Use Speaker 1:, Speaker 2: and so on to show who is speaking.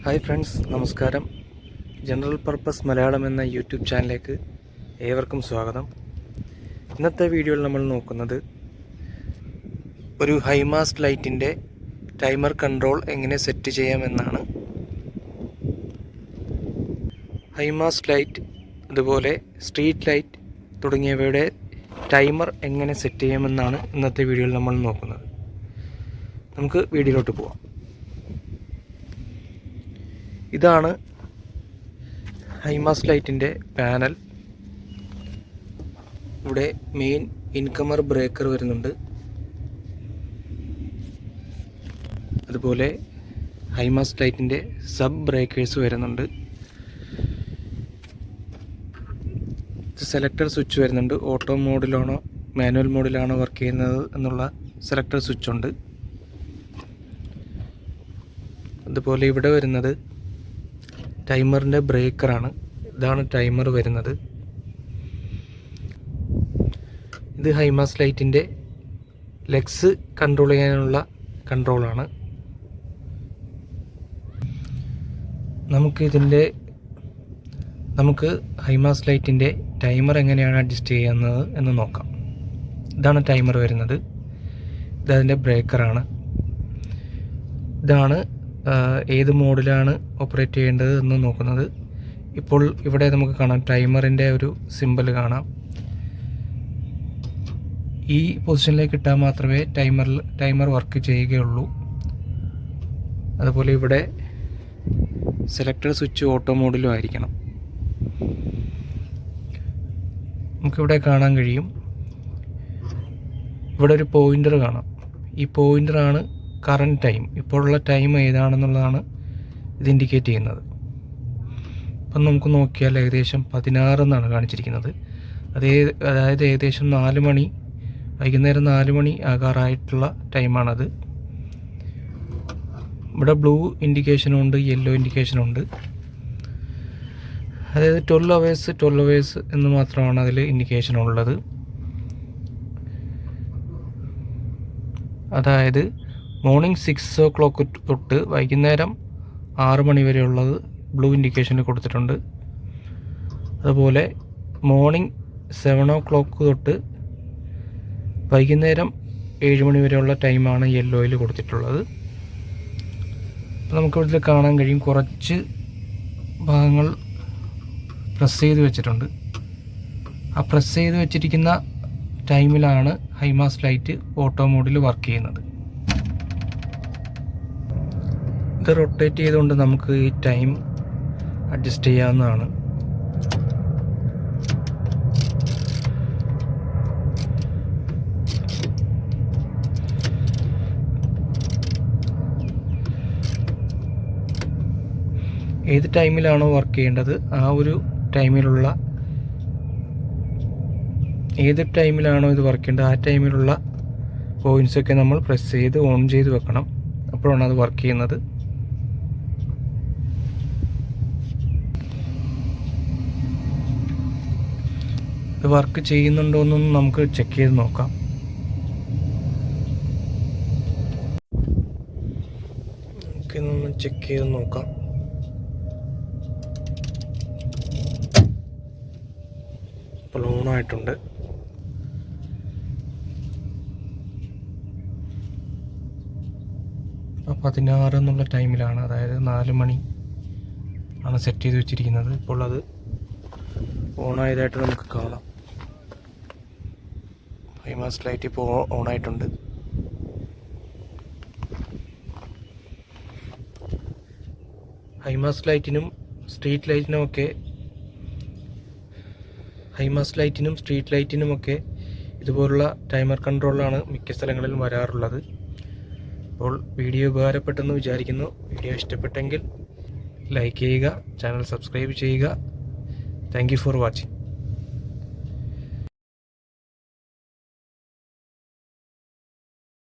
Speaker 1: Hi friends, നമസ്കാരം. General purpose Malayalam എന്ന YouTube ചാനലിലേക്ക് ഏവർക്കും സ്വാഗതം. ഇന്നത്തെ വീഡിയോയിൽ നമ്മൾ നോക്കുന്നത് ഒരു ഹൈമാസ്റ്റ് ലൈറ്റിൻ്റെ ടൈമർ കൺട്രോൾ എങ്ങനെ സെറ്റ് ചെയ്യാമെന്നാണ്. ഹൈമാസ്റ്റ് ലൈറ്റ്, അതുപോലെ സ്ട്രീറ്റ് ലൈറ്റ് തുടങ്ങിയവയുടെ ടൈമർ എങ്ങനെ സെറ്റ് ചെയ്യാമെന്നാണ് ഇന്നത്തെ വീഡിയോയിൽ നമ്മൾ നോക്കുന്നത്. നമുക്ക് വീഡിയോയിലോട്ട് പോവാം. ഇതാണ് ഹൈമാസ്റ്റ് ലൈറ്റിൻ്റെ പാനൽ. ഇവിടെ മെയിൻ ഇൻകമർ ബ്രേക്കർ വരുന്നുണ്ട്. അതുപോലെ ഹൈമാസ്റ്റ് ലൈറ്റിൻ്റെ സബ് ബ്രേക്കേഴ്സ് വരുന്നുണ്ട്. സെലക്ടർ സ്വിച്ച് വരുന്നുണ്ട്. ഓട്ടോ മോഡിലാണോ മാനുവൽ മോഡിലാണോ വർക്ക് ചെയ്യുന്നത് എന്നുള്ള സെലക്ടർ സ്വിച്ച് ഉണ്ട്. അതുപോലെ ഇവിടെ വരുന്നത് ടൈമറിൻ്റെ ബ്രേക്കറാണ്. ഇതാണ് ടൈമർ വരുന്നത്. ഇത് ഹൈമാസ്റ്റ് ലൈറ്റിൻ്റെ ലെഗ്സ് കൺട്രോൾ ചെയ്യാനുള്ള കൺട്രോളാണ്. നമുക്ക് ഹൈമാസ്റ്റ് ലൈറ്റിൻ്റെ ടൈമർ എങ്ങനെയാണ് അഡ്ജസ്റ്റ് ചെയ്യുന്നത് എന്ന് നോക്കാം. ഇതാണ് ടൈമർ വരുന്നത്. ഇതതിൻ്റെ ബ്രേക്കറാണ്. ഇതാണ് ഏത് മോഡിലാണ് ഓപ്പറേറ്റ് ചെയ്യേണ്ടത് എന്ന് നോക്കുന്നത്. ഇപ്പോൾ ഇവിടെ നമുക്ക് കാണാം, ടൈമറിൻ്റെ ഒരു സിമ്പൽ കാണാം. ഈ പൊസിഷനിലേക്ക് ഇട്ടാൽ മാത്രമേ ടൈമർ വർക്ക് ചെയ്യുകയുള്ളൂ. അതുപോലെ ഇവിടെ സെലക്ടർ സ്വിച്ച് ഓട്ടോ മോഡിലും ആയിരിക്കണം. നമുക്കിവിടെ കാണാൻ കഴിയും, ഇവിടെ ഒരു പോയിൻ്റർ കാണാം. ഈ പോയിൻ്ററാണ് കറണ്ട് ടൈം, ഇപ്പോഴുള്ള ടൈം ഏതാണെന്നുള്ളതാണ് ഇത് ഇൻഡിക്കേറ്റ് ചെയ്യുന്നത്. അപ്പം നമുക്ക് നോക്കിയാൽ ഏകദേശം 16 എന്നാണ് കാണിച്ചിരിക്കുന്നത്. അതായത് ഏകദേശം 4 മണി, വൈകുന്നേരം 4 മണി ആകാറായിട്ടുള്ള ടൈമാണത്. ഇവിടെ ബ്ലൂ ഇൻഡിക്കേഷനും ഉണ്ട്, യെല്ലോ ഇൻഡിക്കേഷനും ഉണ്ട്. അതായത് 12 അവേഴ്സ് എന്ന് മാത്രമാണ് അതിൽ ഇൻഡിക്കേഷൻ ഉള്ളത്. അതായത് മോർണിംഗ് 6 o'clock തൊട്ട് വൈകുന്നേരം 6 മണി വരെയുള്ളത് ബ്ലൂ ഇൻഡിക്കേഷന് കൊടുത്തിട്ടുണ്ട്. അതുപോലെ മോർണിംഗ് 7 o'clock തൊട്ട് വൈകുന്നേരം 7 മണി വരെയുള്ള ടൈമാണ് യെല്ലോയിൽ കൊടുത്തിട്ടുള്ളത്. അപ്പോൾ നമുക്കിവിടെ കാണാൻ കഴിയും, കുറച്ച് ഭാഗങ്ങൾ പ്രസ് ചെയ്ത് വെച്ചിട്ടുണ്ട്. ആ പ്രസ് ചെയ്ത് വെച്ചിരിക്കുന്ന ടൈമിലാണ് ഹൈമാസ്റ്റ് ലൈറ്റ് ഓട്ടോ മോഡിൽ വർക്ക് ചെയ്യുന്നത്. ഇത് റൊട്ടേറ്റ് ചെയ്തുകൊണ്ട് നമുക്ക് ഈ ടൈം അഡ്ജസ്റ്റ് ചെയ്യാവുന്നതാണ്. ഏത് ടൈമിലാണോ വർക്ക് ചെയ്യേണ്ടത് ഏത് ടൈമിലാണോ ഇത് വർക്ക് ചെയ്യേണ്ടത് ആ ടൈമിലുള്ള പോയിൻറ്റ്സൊക്കെ നമ്മൾ പ്രസ് ചെയ്ത് ഓൺ ചെയ്ത് വെക്കണം. അപ്പോഴാണ് അത് വർക്ക് ചെയ്യുന്നത്. ഇത് വർക്ക് ചെയ്യുന്നുണ്ടോ എന്നൊന്ന് നമുക്ക് ചെക്ക് ചെയ്ത് നോക്കാം. നമുക്കിതൊന്ന് ചെക്ക് ചെയ്ത് നോക്കാം. ഇപ്പോൾ ഓണായിട്ടുണ്ട്. അപ്പോൾ 16 എന്നുള്ള ടൈമിലാണ്, അതായത് 4 മണി ആണ് സെറ്റ് ചെയ്ത് വെച്ചിരിക്കുന്നത്. ഇപ്പോൾ അത് ഓണായതായിട്ട് നമുക്ക് കാണാം. ഹൈമാസ്റ്റ് ലൈറ്റ് ഇപ്പോൾ ഓണായിട്ടുണ്ട്. ഹൈമാസ്റ്റ് ലൈറ്റിനും സ്ട്രീറ്റ് ലൈറ്റിനുമൊക്കെ ഇതുപോലുള്ള ടൈമർ കൺട്രോളാണ് മിക്ക സ്ഥലങ്ങളിലും വരാറുള്ളത്. അപ്പോൾ വീഡിയോ ഉപകാരപ്പെട്ടെന്ന് വിചാരിക്കുന്നു. വീഡിയോ ഇഷ്ടപ്പെട്ടെങ്കിൽ ലൈക്ക് ചെയ്യുക, ചാനൽ സബ്സ്ക്രൈബ് ചെയ്യുക. Thank you for watching.